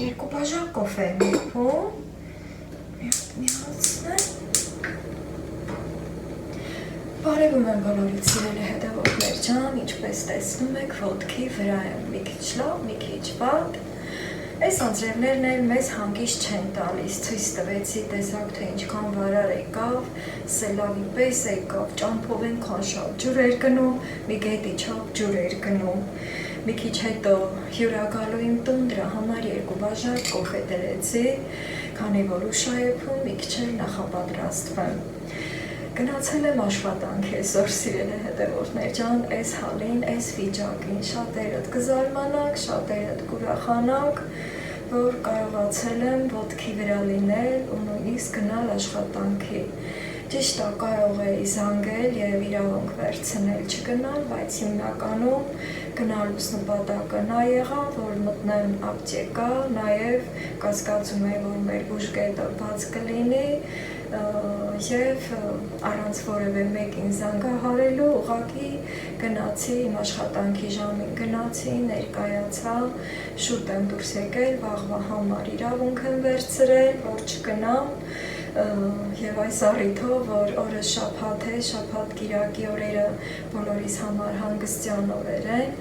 Երկու բաժակ կոֆե եմ եփում, միացնեմ, բարևում եմ բոլորիդ սիրելի հետևորդներ ջան, ինչպես տեսնում եք, ոտքի վրա եմ մի քիչ լավ, մի քիչ վատ, այս անձրևներն էլ մեզ հանգիստ չեն տալիս, ցույց տվեցի տեսակ, թե ինչքան վարար եկավ, սելավի պես եկավ, ճամփով ենքան շատ ջուր էր գնում, մի գետի չափ ջուր էր գնում, մի քիչ հետո հյուրագալու իմ տուն դրա համար 2 բաժակ կոֆե դրեցի, քանի որ ուշ է եփում, մի քիչ էլ նախապատրաստվեմ։ Գնացել եմ աշխատանք այսօր սիրելի հետևորդներ ջան, այս հալին, այս վիճակին, շատերդ կզարմանաք, շատերդ կուրախանաք, որ կարողացել եմ ոտքի վրա լինել ու նույնիսկ գնալ աշխատանքի։ Ճիշտ է, կարող էի զանգել և իրավունք վերցնել չգնալ, բայց հիմնականում գնալուց նպատակը նա եղավ, որ մտնեմ ապտեկա, նաև կասկածում էի, որ մեր բուժկետը բաց կլինի և առանց որևէ մեկին զանգահարելու ուղղակի գնացի իմ աշխատանքի ժամին գնացի, ներկայացա, շուտ եմ դուրս եկել, վաղվա համար իրավունք եմ վերցրել, որ չգնամ և այս առիթով, որ օրը շաբաթ է, շաբաթ-կիրակի օրերը բոլորիս համար հանգստյան օրեր են,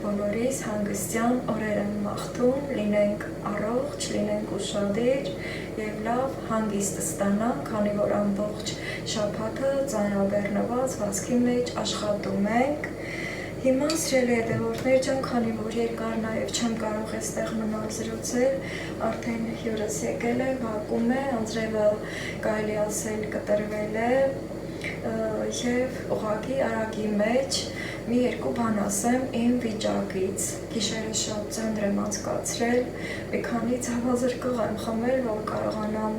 բոլորիս հանգստյան օրեր եմ մաղթում, լինենք առողջ, լինենք ուշադիր և լավ հանգիստ ստանանք, քանի որ ամբողջ շաբաթը ծանրաբեռնված վազքի մեջ աշխատում ենք։ Հիմա սիրելի հետևորդներ ջան, քանի որ երկար նաև չեմ կարող այստեղ մնալ զրուցել, արդեն հյուրս եկել է, վակում է, անձրևը կարելի ասել կտրվել է և ուղղակի արագի մեջ մի 2 բան ասեմ իմ վիճակից։ Գիշերը շատ ծանր եմ անցկացրել, մի քանի ցավազրկող եմ խմել, որ կարողանամ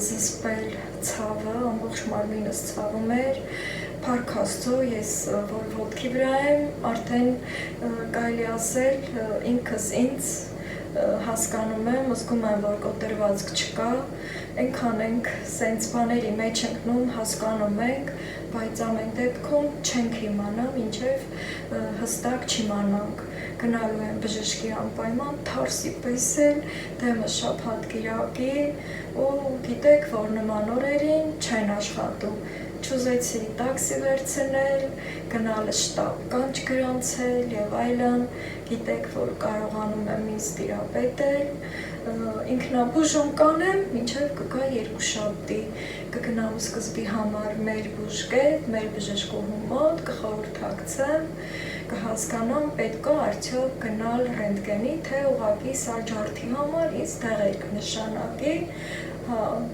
զսպել ցավը, ամբողջ մարմինս ցավում էր։ Փառք Աստծո, ես որ ոտքի վրա եմ, արդեն կարելի ասել ինքս ինձ հասկանում եմ, զգում եմ, որ կոտրվածք չկա, այնքան ենք սենց բաների մեջ ընկնում, հասկանում ենք, բայց ամեն դեպքում չենք իմանա, մինչև հստակ չիմանանք։ Գնալու եմ բժշկի անպայման, թարսի պես էլ, դեմը շաբաթ-կիրակի ու գիտեք, որ նման օրերին չեն աշխատում։ չուզեցի տաքսի վերցնել, գնալը շտապ կանչ գրանցել եւ այլն, գիտեք, որ կարողանում եմ ինձ տիրապետել, ինքնաբուժում կանեմ, մինչև կգա երկուշաբթի, կգնամ սկզբի համար մեր բուժկետ, մեր բժշկուհու մոտ, կխորհրդակցեմ, կհասկանամ պետք է արդյոք գնալ ռենտգենի, թե ուղղակի սարջարդի համար ինձ դեղեր կնշանակի,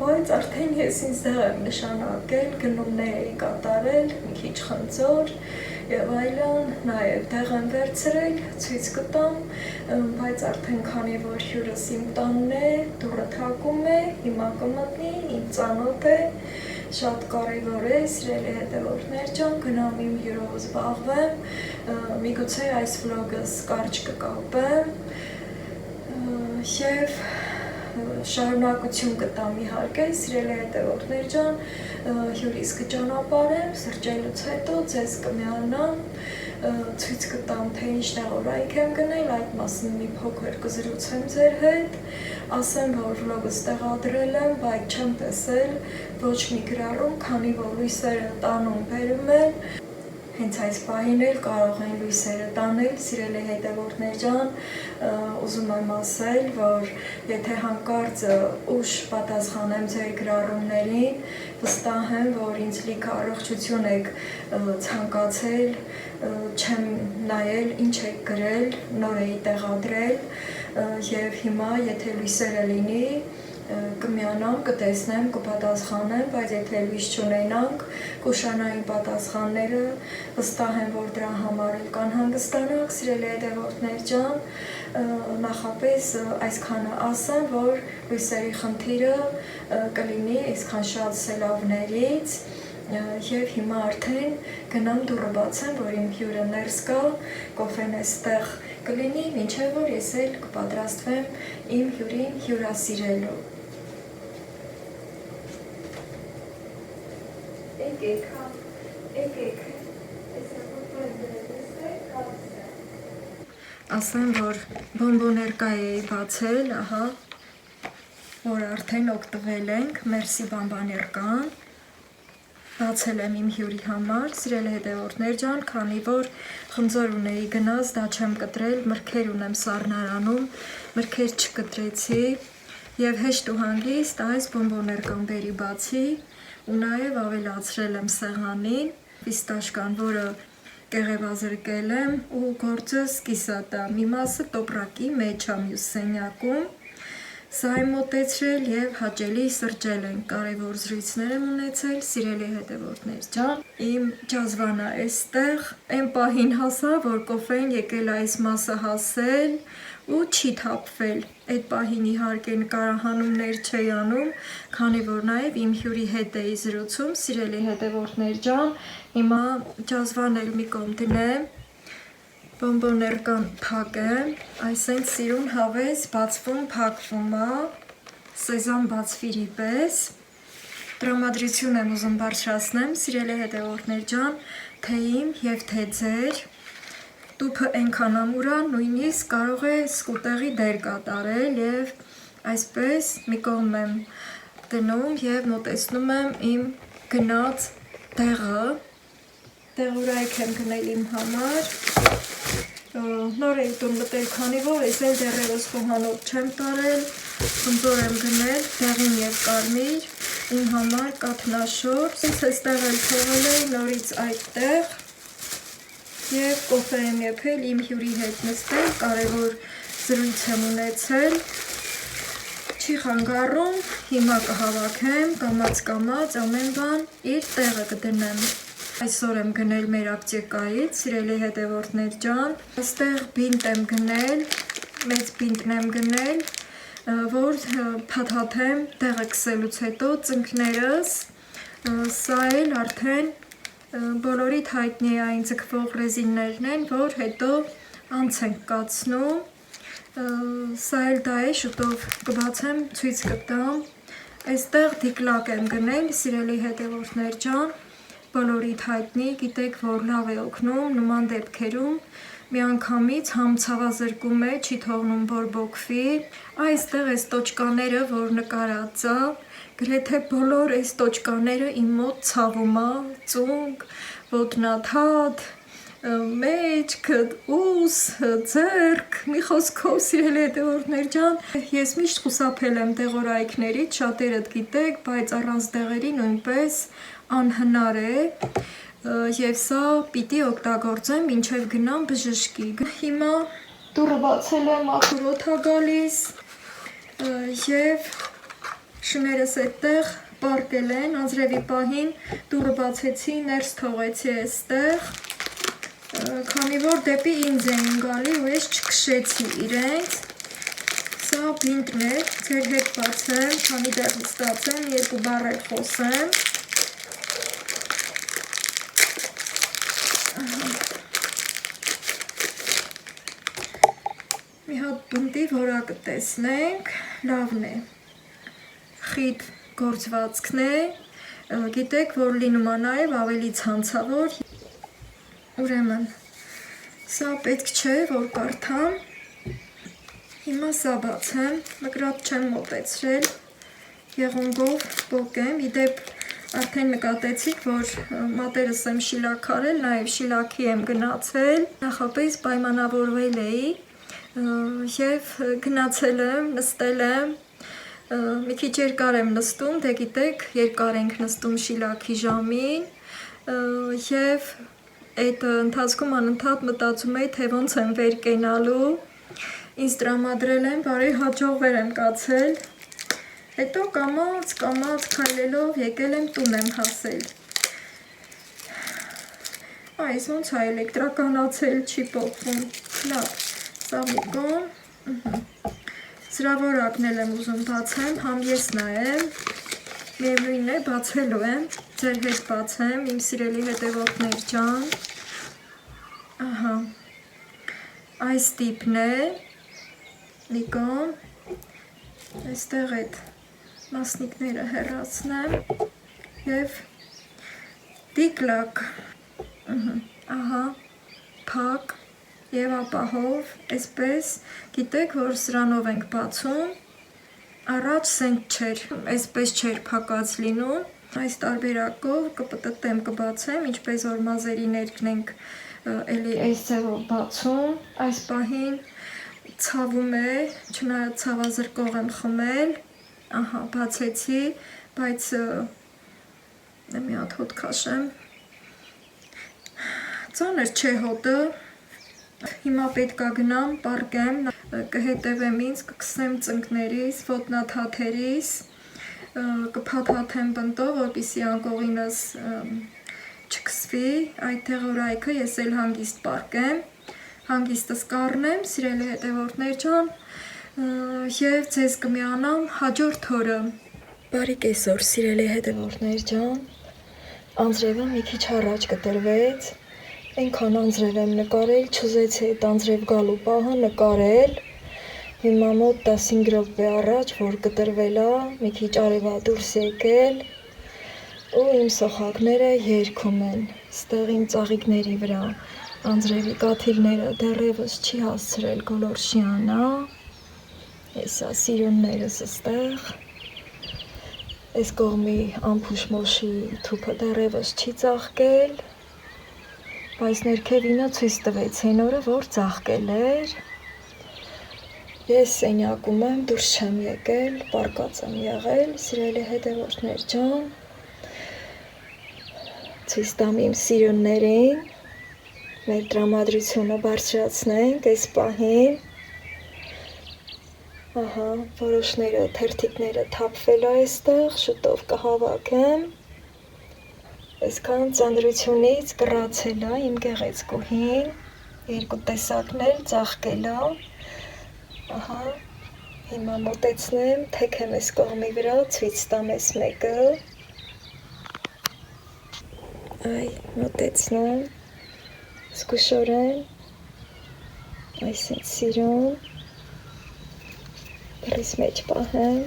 բայց արդեն ես ինձ դեղ եմ նշանակել, գնումներ էի կատարել, մի քիչ խնձոր եւ այլն, նաեւ դեղ եմ վերցրել, ցույց կտամ, բայց արդեն քանի որ հյուրս իմ տանն է, դուռը թակում է, հիմա կմտնի, իմ ծանոթ է, շատ կարևոր է, սիրելի հետևորդներ ջան, գնամ իմ հյուրով զբաղվեմ, միգուցե այս վլոգս կարճ կկապեմ եւ շարունակություն կտամ իհարկե, սիրելի հետևորդներ ջան, հյուրիս կճանապարհեմ, սրճելուց հետո ձեզ կմիանամ, ցույց կտամ, թե ինչ տեղորայք եմ գնել, այդ մասին մի փոքր կզրուցեմ ձեր հետ, ասեմ, որ վլոգս տեղադրել եմ, բայց չեմ տեսել ոչ մի գրառում, քանի որ լույսերը տանում բերում են, հենց այս պահին էլ կարող են լույսերը տանել, սիրելի հետևորդներ ջան, ուզում եմ ասել, որ եթե հանկարծ ուշ պատասխանեմ ձեր գրառումներին, վստահ եմ, որ ինձ լիքը առողջություն եք ցանկացել, չեմ նայել, ինչ եք գրել, նոր էի տեղադրել եւ հիմա եթե լույսերը լինի, կմիանամ, կտեսնեմ, կպատասխանեմ, բայց եթե լույս չունենանք, կուշանային պատասխանները, վստահ եմ, որ դրա համար էլ կանհանգստանանք, սիրելի հետևորդներ ջան, նախապես այսքանը ասեմ, որ լույսերի խնդիրը կլինի այսքան շատ սելավներից եւ հիմա արդեն գնամ դուռը բացեմ, որ իմ հյուրը ներս գա, կոֆեն էստեղ կլինի, մինչեւ որ ես էլ կպատրաստվեմ իմ հյուրին հյուրասիրելու։ Եկեք, ասեմ, որ բոմբոներկա էի բացել, ահա, որ արդեն օգտվել ենք, մերսի բամբաներկան, բացել եմ իմ հյուրի համար, սիրելի հետևորդներ ջան, քանի որ խնձոր ունեի գնաց, դա չեմ կտրել, մրգեր ունեմ սառնարանում, մրգեր չկտրեցի եւ հեշտ ու հանգիստ այս բոմբոներկան բերի բացի ու նաեւ ավելացրել եմ սեղանին, ֆիստաշկան, որը կեղևազրկել եմ ու գործս կիսատա, մի մասը տոպրակի մեջ է մյուս սենյակում, սա եմ մոտեցրել եւ հաճելի սրճել ենք, կարևոր զրույցներ եմ ունեցել, սիրելի հետևորդներ ջան, իմ ջազվանա էստեղ, այն պահին հասա, որ կոֆեն եկել այս մասը հասել ու չի թափվել, այդ պահին իհարկե նկարահանումներ չէի անում, քանի որ նաեւ իմ հյուրի հետ էի զրուցում, սիրելի հետևորդներ ջան, հիմա ջազվան էլ մի կողմ դնեմ, բոմբոներկան փակեմ, այսինքն սիրուն հավես բացվում, փակվում է, սեզամ բացվիրի պես, տրամադրություն եմ ուզում բարձրացնեմ, սիրելի հետևորդներ ջան, թե իմ եւ թե ձեր, տուփը այնքան ամուր է, նույնիսկ կարող է սկուտեղի դեր կատարել եւ այսպես մի կողմ եմ դնում եւ մոտեցնում եմ իմ գնած դեղը, դեղորայք եմ գնել իմ համար, նոր էի տուն մտել, քանի որ ես էլ դեռևս խոհանոց չեմ տարել, խնձոր եմ գնել, դեղին եւ կարմիր, իմ համար կաթնաշոր, ինձ էստեղ էլ թողել էի նորից այդտեղ եւ կոֆե եմ եփել իմ հյուրի հետ նստել, կարևոր զրույց եմ ունեցել, չի խանգարում, հիմա կհավաքեմ, կամաց ամեն բան իր տեղը կդնեմ։ Այսօր եմ գնել մեր ապտեկայից, սիրելի հետևորդներ ջան, այստեղ բինտ եմ գնել, մեծ բինտն եմ գնել, որ փաթաթեմ տեղը քսելուց հետո ծնկներս, սա էլ արդեն բոլորիդ հայտնի այն ձգվող ռեզիններն են, որ հետո անց ենք կացնում, սա էլ դա է, շուտով կբացեմ, ցույց կտամ, այստեղ դիկլակ եմ գնել, սիրելի հետևորդներ ջան, բոլորիդ հայտնի, գիտեք, որ լավ է օգնում նման դեպքերում, միանգամից համ ցավազրկում է, չի թողնում որ բոքվի, այստեղ այս տոճկաները, որ նկարած է, գրեթե բոլոր այս տոճկաները իմ մոտ ցավում է, ծունկ, ոտնաթաթ, մեջք, ուս, ձեռք, մի խոսքով սիրելի հետևորդներ ջան, ես միշտ խուսափել եմ դեղորայքներից, շատերդ գիտեք, բայց առանց դեղերի նույնպես անհնար է եւ սա պիտի օգտագործեմ մինչեւ գնամ բժշկի։ Հիմա դուռը բացել եմ, ախորոթ է գալիս եւ շներս այդտեղ պարկել են, անձրևի պահին դուռը բացեցի, ներս թողեցի այստեղ, քանի որ դեպի ինձ էին գալի ու ես չքշեցի իրենց, սա բինտն է, ձեր հետ բացեմ, քանի դեռ ստացեմ, երկու բառ էլ խոսեմ, մի հատ բնտի որակը տեսնենք, լավն է, խիտ գործվածքն է, գիտեք, որ լինում է նաև ավելի ցանցավոր, ուրեմն, սա պետք չէ, որ կարդամ, հիմա սա բացեմ, մկրատ չեմ մոտեցրել, եղունգով պոկեմ, իդեպ արդեն նկատեցիք, որ մատերս եմ շիլաքարել, նաև շիլաքի եմ գնացել, նախապես պայմանավորվել էի և գնացել եմ, նստել եմ, մի քիչ երկար եմ նստում, դե գիտեք, երկար ենք նստում շիլաքի ժամին և այդ ընթացքում անընդհատ մտածում էի, թե ոնց եմ վեր կենալու, ինձ տրամադրել եմ, բարի հաջող վեր եմ կացել, հետո կամաց քայլելով եկել եմ տուն եմ հասել, այս ոնց է էլեկտրականացել չի պոկվում, լավ, սա մի կողմ, Զրավորակն էլ եմ ուզում բացեմ, համ ես նայեմ, միևնույն է, բացելու եմ, ձեր հետ բացեմ, իմ սիրելի հետևորդներ ջան, ահա, այս տիպն է, մի կողմ, այստեղ այդ մասնիկները հեռացնեմ և դիկլակ, ահա, փակ, և ապահով, այսպես, գիտեք, որ սրանով ենք բացում, առաջ սենք չէր, այսպես չէր փակած լինում, այս տարբերակով կպտտեմ կբացեմ, ինչպես որ մազերի ներքն ենք էլի այս ձևով բացում, այս պահին ցավում է, չնայած ցավազրկող եմ խմել, ահա, բացեցի, բայց մի հատ հոտ քաշեմ, ծանր չէ հոտը, հիմա պետք է գնամ, պարկեմ, կհետևեմ ինձ, կքսեմ ծնկներիս, ոտնաթաթերիս, կփաթաթեմ բնտով, որպեսզի անկողինս չքսվի, այդ դեղորայքը ես էլ հանգիստ պարկեմ, հանգիստս կառնեմ, սիրելի հետևորդներ ջան, և ձեզ կմիանամ հաջորդ օրը։ Բարի կեսօր, սիրելի հետևորդներ ջան, անձրևը մի քիչ առաջ կտրվեց, այնքան անձրև եմ նկարել, չուզեցի այդ անձրև գալու պահը նկարել, հիմա մոտ 15 րոպե առաջ, որ կտրվել է, մի քիչ արևա դուրս եկել, ու իմ սոխակները երգում են, ստեղ իմ ծաղիկների վրա, անձրևի կաթիլները դեռևս չի հասցրել գոլորշիանա, հեսա սիրուններս ստեղ, այս կողմի ամփուշմոշի թուփը դեռևս չի ծաղկել, բայց ներքևինը ցույց տվեց այն օրը, որ ծաղկել էր, ես սենյակում եմ, դուրս չեմ եկել, պարկած եմ եղել, սիրելի հետևորդներ ջան, ցույց տամ իմ սիրուններին, մեր տրամադրությունը բարձրացնենք այս պահին, ահա, որոշները, թերթիկները թափվել է այստեղ, շուտով կհավաքեմ, այսքան ծանրությունից կռացել է իմ գեղեցկուհին, երկու տեսակն էլ ծաղկել է, ահա, հիմա մոտեցնեմ, թեքեմ այս կողմի վրա, ցույց տամ այս մեկը, այ, մոտեցնում, զգուշորեն, այս ինձ սիրուն, բռիս մեջ պահեմ,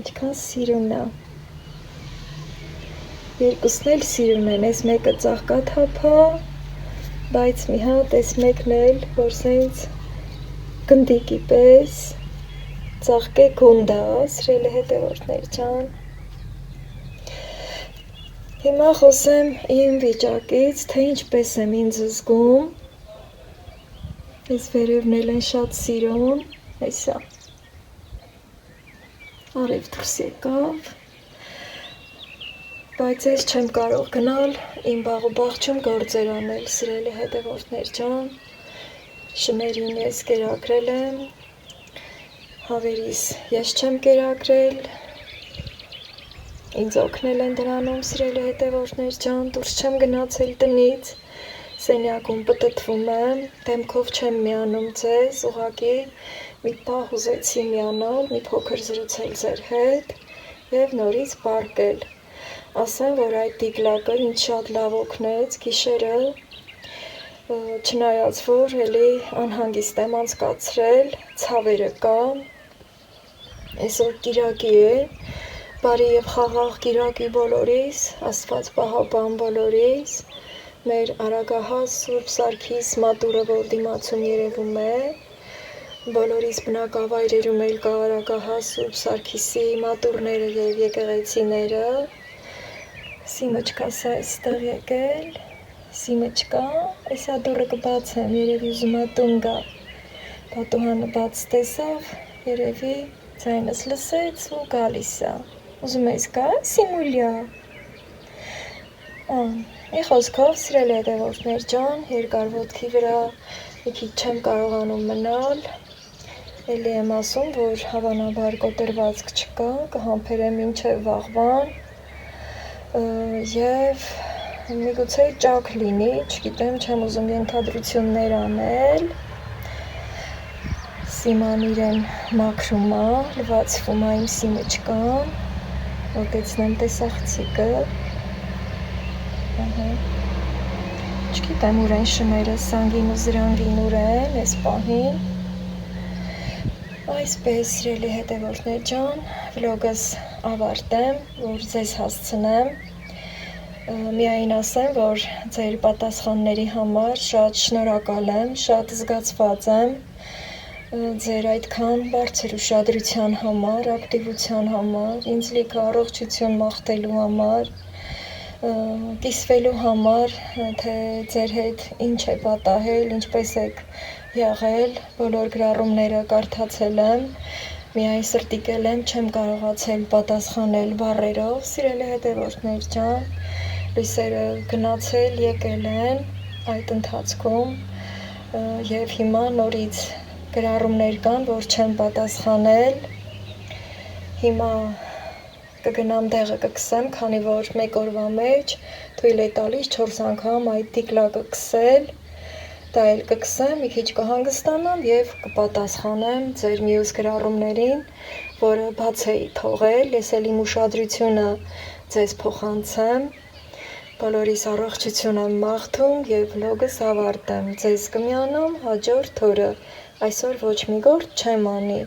ինչքան սիրուն է, երկուսն էլ սիրուն են, այս մեկը ծաղկաթափ է, բայց մի հատ այս մեկն էլ, որ սենց գնդիկի պես, Ծաղկե գունդա, սիրելի հետևորդներ ջան։ Հիմա խոսեմ իմ վիճակից, թե ինչպես եմ ինձ զգում։ Ես վերևն էլ են շատ սիրուն, այսա։ Արև դուրս եկավ։ Բայց ես չեմ կարող գնալ իմ բաղ ու բաղջում գործեր անել, սիրելի հետևորդներ ջան։ Շներին ես կերակրել եմ, հավերիս ես չեմ կերակրել, ինձ օգնել են դրանում, սիրելի հետևորդներ ջան, դուրս չեմ գնացել տնից, սենյակում պտտվում եմ, դեմքով չեմ միանում ձեզ, ուղղակի մի պահ ուզեցի միանալ, մի փոքր զրուցել ձեր հետ և նորից պառկել։ Ասեմ, որ այդ դիգլակը ինձ շատ լավ օգնեց գիշերը, չնայած որ էլի անհանգիստ եմ անցկացրել, ցավերը կան, այսօր կիրակի է, բարի և խաղաղ կիրակի բոլորիս, Աստված պահապան բոլորիս, մեր արագահաս Սուրբ Սարգիս մատուրը, որ դիմացում երևում է, բոլորիս բնակավայրերում էլ կա արագահաս Սուրբ Սարգիսի մատուրները և եկեղեցիները, Սիմոջկաս է այստեղ եկել, Սիմոջկա, այսա դուռը կբացեմ, երևի ուզում է տուն գա, պատուհանը բաց տեսավ, երևի ձայնս լսեց ու գալիս է, ուզում ես գա, Սիմուլյա, մի խոսքով սիրելի հետևորդներ ջան, երկար ոտքի վրա մի քիչ չեմ կարողանում մնալ, էլի եմ ասում, որ հավանաբար կոտրվածք չկա, կհամբերեմ մինչև վաղվան և միգուցե ճաք լինի, չգիտեմ, չեմ ուզում ենթադրություններ անել, Սիման իրեն մաքրում է, լվացվում է իմ Սիմոջկան, մոտեցնեմ տեսախցիկը, չգիտեմ ուր են շները, սանգին ու զրանգին ուր են, այս պահին, այսպես սիրելի հետևորդներ ջան, վլոգս ավարտեմ, որ ձեզ հասցնեմ, միայն ասեմ, որ ձեր պատասխանների համար շատ շնորհակալ եմ, շատ զգացված եմ, ձեր այդքան բարձր ուշադրության համար, ակտիվության համար, ինձ լիքը առողջություն մաղթելու համար, կիսվելու համար, թե ձեր հետ ինչ է պատահել, ինչպես եք եղել, բոլոր գրառումները կարդացել եմ, միայն սրտիկել եմ, չեմ կարողացել պատասխանել բառերով, սիրելի հետևորդներ ջան, լույսերը գնացել, եկել են այդ ընթացքում և հիմա նորից գրառումներ կան, որ չեմ պատասխանել, հիմա կգնամ դեղը կքսեմ, քանի որ մեկ օրվա մեջ թույլ է տալիս 4 անգամ այդ դիգլակը քսել, դա էլ կքսեմ, մի քիչ կհանգստանամ և կպատասխանեմ ձեր մյուս գրառումներին, որը բաց էի թողել, ես էլ իմ ուշադրությունը ձեզ փոխանցեմ, բոլորիս առողջություն եմ մաղթում և վլոգս ավարտեմ, ձեզ կմիանամ հաջորդ օրը, այսօր ոչ մի գործ չեմ անի,